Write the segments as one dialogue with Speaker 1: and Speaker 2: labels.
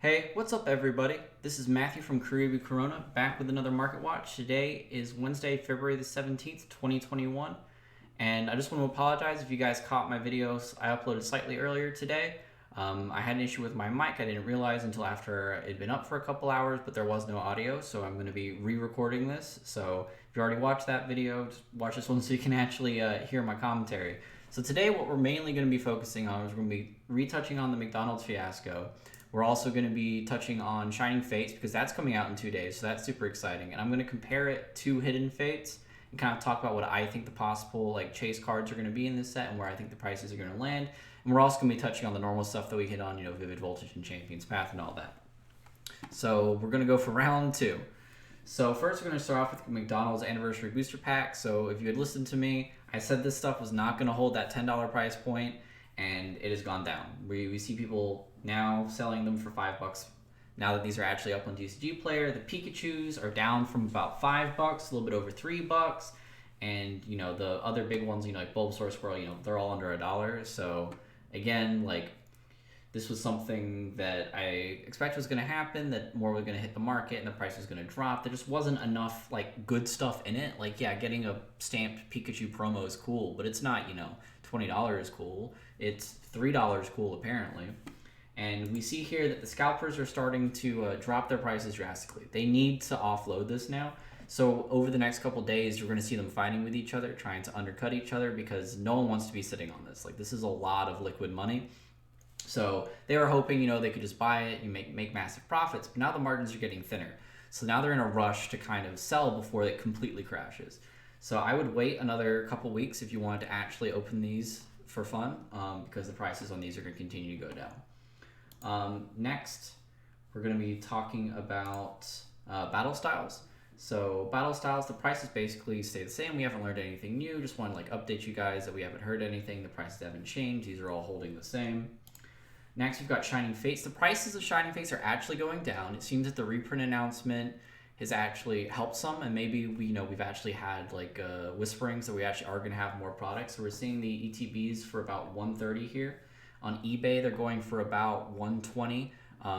Speaker 1: Hey, what's up, everybody? This is Matthew from Caribbean Corona, back with another Market Watch. Today is Wednesday, February the 17th, 2021. And I just want to apologize if you guys caught my videos I uploaded slightly earlier today. I had an issue with my mic. I didn't realize until after it had been up for a couple hours, but there was no audio, so I'm going to be re-recording this. So if you already watched that video, just watch this one so you can actually hear my commentary. So today what we're mainly going to be focusing on is we're going to be retouching on the McDonald's fiasco. We're also going to be touching on Shining Fates because that's coming out in 2 days, so that's super exciting. And I'm going to compare it to Hidden Fates and kind of talk about what I think the possible chase cards are going to be in this set and where I think the prices are going to land. And we're also going to be touching on the normal stuff that we hit on, Vivid Voltage and Champion's Path and all that. So we're going to go for round two. So first we're going to start off with McDonald's Anniversary Booster Pack. So if you had listened to me, I said this stuff was not going to hold that $10 price point, and it has gone down. We see people now selling them for $5 now that these are actually up on TCG Player. The Pikachus are down from about $5, a little bit over $3, and the other big ones, like Bulbasaur, Squirrel, they're all under $1. So again, this was something that I expect was going to happen, that more was going to hit the market and the price was going to drop. There just wasn't enough good stuff in it. Getting a stamped Pikachu promo is cool, but it's not $20 cool. It's $3 cool apparently. And we see here that the scalpers are starting to drop their prices drastically. They need to offload this now. So over the next couple days, you're going to see them fighting with each other, trying to undercut each other because no one wants to be sitting on this. This is a lot of liquid money. So they were hoping, they could just buy it, you make massive profits. But now the margins are getting thinner. So now they're in a rush to kind of sell before it completely crashes. So I would wait another couple weeks if you wanted to actually open these for fun because the prices on these are going to continue to go down. Next, we're going to be talking about battle styles. So battle styles, the prices basically stay the same. We haven't learned anything new. Just want to update you guys that we haven't heard anything. The prices haven't changed. These are all holding the same. Next, we've got Shining Fates. The prices of Shining Fates are actually going down. It seems that the reprint announcement has actually helped some, and maybe we've actually had whisperings that we actually are going to have more products. So we're seeing the ETBs for about $130 here. On eBay, they're going for about $120.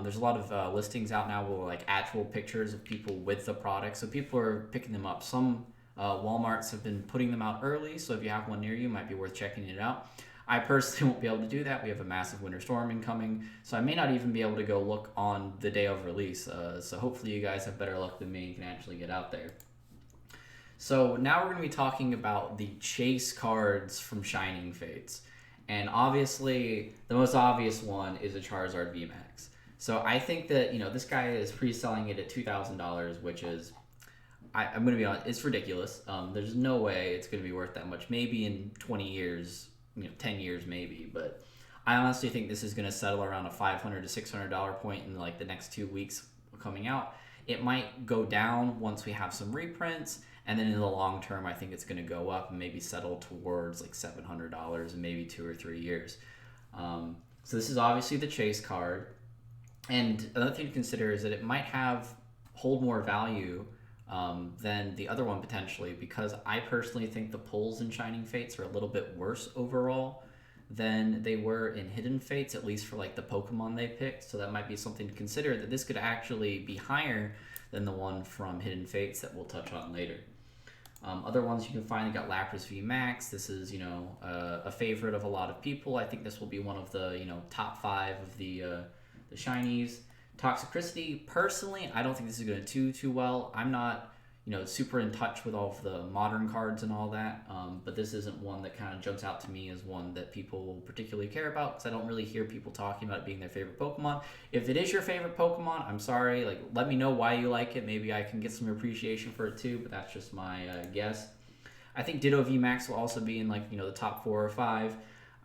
Speaker 1: There's a lot of listings out now with actual pictures of people with the product, so people are picking them up. Some Walmarts have been putting them out early, so if you have one near you, it might be worth checking it out. I personally won't be able to do that. We have a massive winter storm incoming, so I may not even be able to go look on the day of release. So hopefully you guys have better luck than me and can actually get out there. So now we're going to be talking about the chase cards from Shining Fates. And obviously, the most obvious one is a Charizard VMAX. So I think that, this guy is pre-selling it at $2,000, which is, I'm going to be honest, it's ridiculous. There's no way it's going to be worth that much. Maybe in 20 years, 10 years maybe. But I honestly think this is going to settle around a $500 to $600 point in the next 2 weeks coming out. It might go down once we have some reprints. And then in the long term, I think it's going to go up and maybe settle towards $700 in maybe 2 or 3 years. So this is obviously the chase card. And another thing to consider is that it might hold more value than the other one potentially, because I personally think the pulls in Shining Fates are a little bit worse overall than they were in Hidden Fates, at least for the Pokemon they picked. So that might be something to consider, that this could actually be higher than the one from Hidden Fates that we'll touch on later. Other ones you can find, you got Lapras VMAX. This is, a favorite of a lot of people. I think this will be one of the, top 5 of the shinies. Toxicity, personally, I don't think this is going to do too well. I'm not, super in touch with all of the modern cards and all that, but this isn't one that kind of jumps out to me as one that people particularly care about, because I don't really hear people talking about it being their favorite Pokemon. If it is your favorite Pokemon, I'm sorry, let me know why you like it. Maybe I can get some appreciation for it too, but that's just my guess. I think Ditto VMAX will also be in the top 4 or 5.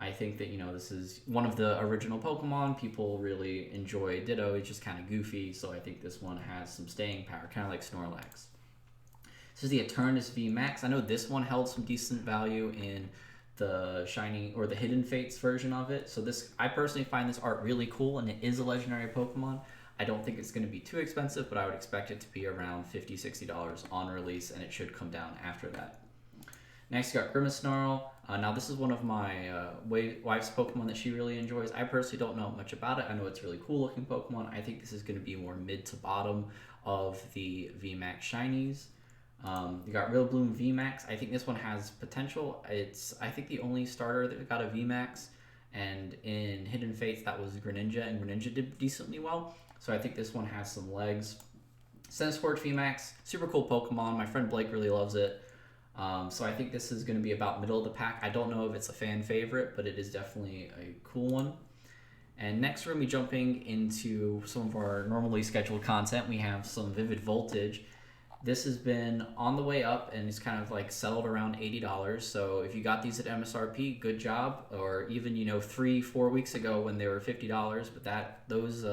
Speaker 1: I think that, this is one of the original Pokemon. People really enjoy Ditto. It's just kind of goofy, so I think this one has some staying power, kind of like Snorlax. This is the Eternus VMAX. I know this one held some decent value in the Shining or the Hidden Fates version of it. So I personally find this art really cool, and it is a legendary Pokemon. I don't think it's going to be too expensive, but I would expect it to be around $50, $60 on release, and it should come down after that. Next, you got Grimace. Now, this is one of my wife's Pokemon that she really enjoys. I personally don't know much about it. I know it's a really cool looking Pokemon. I think this is going to be more mid to bottom of the VMAX Shinies. You got Real Bloom VMAX. I think this one has potential. It's, I think, the only starter that got a VMAX. And in Hidden Fates, that was Greninja, and Greninja did decently well. So I think this one has some legs. Centiskorch VMAX, super cool Pokemon. My friend Blake really loves it. So I think this is going to be about middle of the pack. I don't know if it's a fan favorite, but it is definitely a cool one. And next, we're going to be jumping into some of our normally scheduled content. We have some Vivid Voltage. This has been on the way up and it's kind of like settled around $80. So if you got these at MSRP, good job. Or even, 3-4 weeks ago when they were $50, but those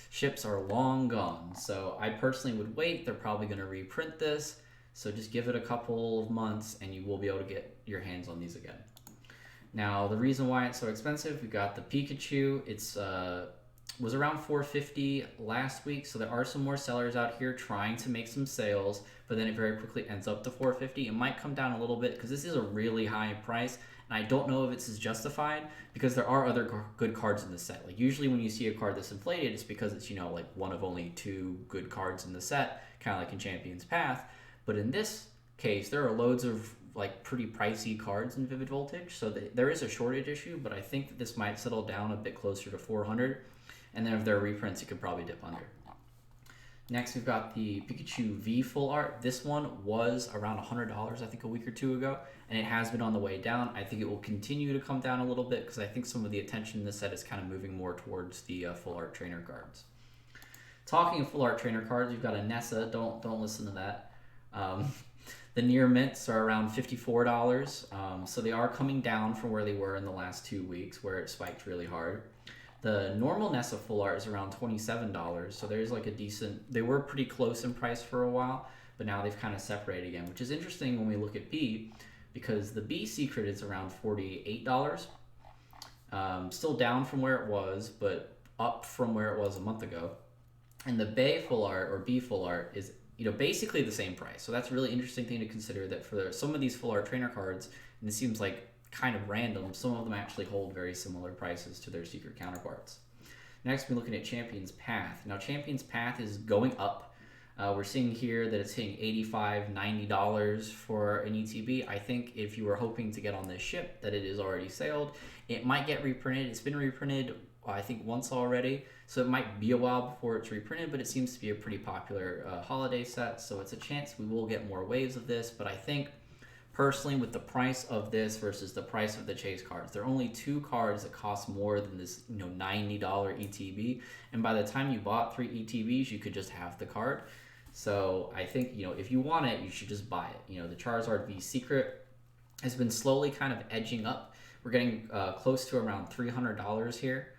Speaker 1: ships are long gone. So I personally would wait. They're probably going to reprint this. So just give it a couple of months and you will be able to get your hands on these again. Now, the reason why it's so expensive, we got the Pikachu. It's was around $450 last week, so there are some more sellers out here trying to make some sales, but then it very quickly ends up to $450. It might come down a little bit because this is a really high price, and I don't know if it's as justified because there are other good cards in the set. Like usually when you see a card that's inflated, it's because it's like one of only 2 good cards in the set, kind of like in Champion's Path. But in this case, there are loads of like pretty pricey cards in Vivid Voltage, so there is a shortage issue, but I think that this might settle down a bit closer to 400. And then if there are reprints, it could probably dip under. Next, we've got the Pikachu V Full Art. This one was around $100, I think, a week or 2 ago, and it has been on the way down. I think it will continue to come down a little bit because I think some of the attention in this set is kind of moving more towards the Full Art Trainer cards. Talking of Full Art Trainer cards, you've got a Nessa. Don't listen to that. The near mints are around $54, so they are coming down from where they were in the last 2 weeks, where it spiked really hard. The normal Nessa Full Art is around $27, so there's like a decent... They were pretty close in price for a while, but now they've kind of separated again, which is interesting when we look at B, because the B Secret is around $48. Still down from where it was, but up from where it was a month ago. And the Bay Full Art, or B Full Art, is basically the same price. So that's a really interesting thing to consider, that for some of these Full Art Trainer cards, and it seems like kind of random, some of them actually hold very similar prices to their secret counterparts. Next, we're looking at Champion's Path. Now, Champion's Path is going up. We're seeing here that it's hitting $85, $90 for an ETB. I think if you were hoping to get on this ship, that it is already sailed. It might get reprinted. It's been reprinted, I think, once already, so it might be a while before it's reprinted, but it seems to be a pretty popular holiday set, so it's a chance we will get more waves of this. But I think, personally, with the price of this versus the price of the chase cards, there are only 2 cards that cost more than this $90 ETB, and by the time you bought 3 ETBs, you could just have the card. So I think if you want it, you should just buy it. The Charizard V Secret has been slowly kind of edging up. We're getting close to around $300 here.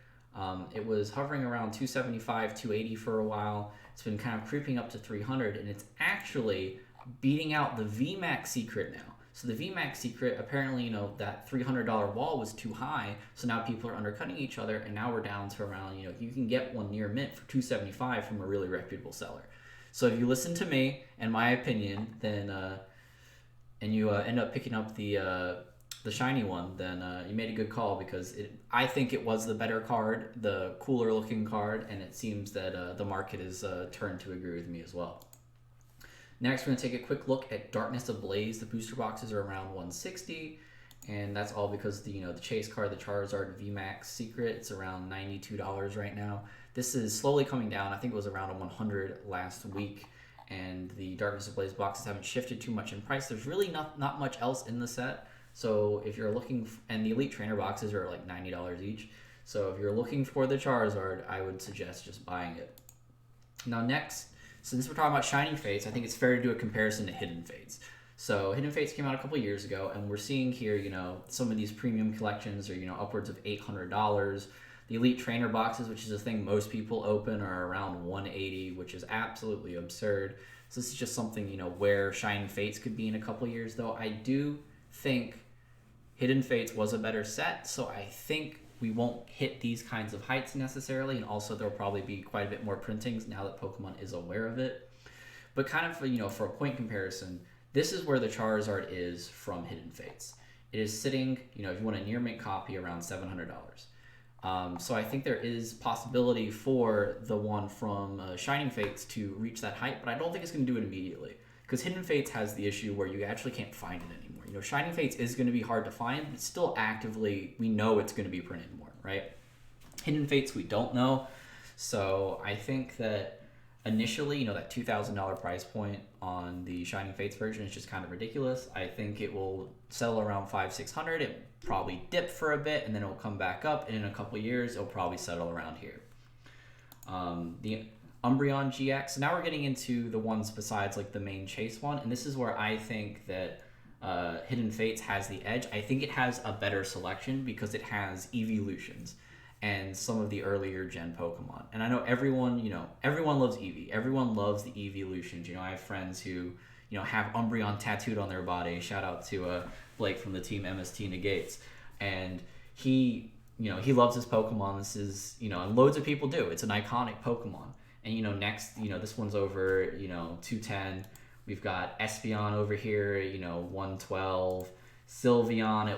Speaker 1: It was hovering around $275, $280 for a while. It's been kind of creeping up to $300, and it's actually beating out the VMAX Secret now. So the VMAX Secret, apparently, that $300 wall was too high, so now people are undercutting each other, and now we're down to around, you can get one near mint for $275 from a really reputable seller. So if you listen to me and my opinion, then and you end up picking up the shiny one, then you made a good call, because I think it was the better card, the cooler looking card, and it seems that the market is turned to agree with me as well. Next, we're going to take a quick look at Darkness Ablaze. The booster boxes are around $160, and that's all because the chase card, the Charizard VMAX Secret, it's around $92 right now. This is slowly coming down. I think it was around $100 last week, and the Darkness Ablaze boxes haven't shifted too much in price. There's really not much else in the set. So if you're looking, and the Elite Trainer boxes are like $90 each. So if you're looking for the Charizard, I would suggest just buying it. Now next, since we're talking about Shiny Fates, I think it's fair to do a comparison to Hidden Fates. So Hidden Fates came out a couple years ago, and we're seeing here, some of these premium collections are, upwards of $800. The Elite Trainer boxes, which is a thing most people open, are around $180, which is absolutely absurd. So this is just something, where Shiny Fates could be in a couple years, though I do think Hidden Fates was a better set, so I think we won't hit these kinds of heights necessarily, and also there'll probably be quite a bit more printings now that Pokemon is aware of it. But kind of, for a point comparison, This is where the Charizard is from Hidden Fates. It is sitting, if you want a near mint copy, around $700. So I think there is possibility for the one from Shining Fates to reach that height, but I don't think it's going to do it immediately. Because Hidden Fates has the issue where you actually can't find it anymore. Shining Fates is going to be hard to find, but still actively, we know it's going to be printed more, right? Hidden Fates, we don't know. So I think that initially, that $2,000 price point on the Shining Fates version is just kind of ridiculous. I think it will settle around $500-$600. It probably dip for a bit, and then it will come back up, and in a couple years, it'll probably settle around here. The Umbreon GX. Now we're getting into the ones besides like the main chase one, and this is where I think that Hidden Fates has the edge. I think it has a better selection because it has evolutions and some of the earlier gen Pokemon. And I know everyone loves Eevee. Everyone loves the evolutions. I have friends who, have Umbreon tattooed on their body. Shout out to Blake from the team MST Negates. And he loves his Pokemon. This is, and loads of people do. It's an iconic Pokemon. And, next, this one's over, 210. We've got Espeon over here, 112. Sylveon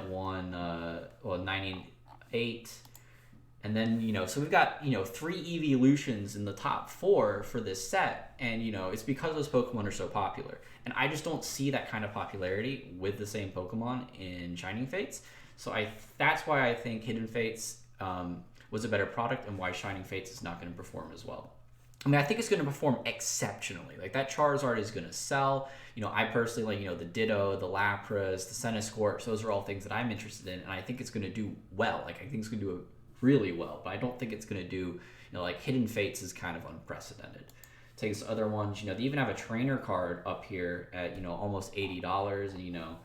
Speaker 1: at 98. And then, so we've got, 3 evolutions in the top 4 for this set. And, it's because those Pokemon are so popular. And I just don't see that kind of popularity with the same Pokemon in Shining Fates. So that's why I think Hidden Fates was a better product and why Shining Fates is not going to perform as well. I mean, I think it's going to perform exceptionally. Like, that Charizard is going to sell. I personally like, the Ditto, the Lapras, the Centiskorch. Those are all things that I'm interested in. And I think it's going to do well. Like, I think it's going to do really well. But I don't think it's going to do, like Hidden Fates is kind of unprecedented. Take this other ones. They even have a trainer card up here at, almost $80. And,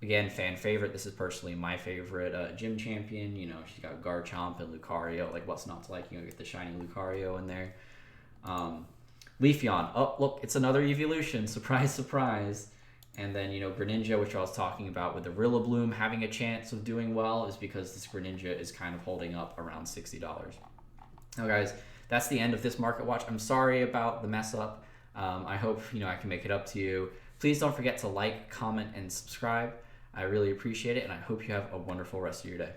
Speaker 1: again, fan favorite. This is personally my favorite gym champion. She's got Garchomp and Lucario. Like, what's not to like? Get the shiny Lucario in there. Leafeon. Oh, look, it's another evolution. Surprise, surprise. And then, Greninja, which I was talking about with the Rillaboom having a chance of doing well, is because this Greninja is kind of holding up around $60. Now, guys, that's the end of this market watch. I'm sorry about the mess up. I hope, I can make it up to you. Please don't forget to like, comment, and subscribe. I really appreciate it, and I hope you have a wonderful rest of your day.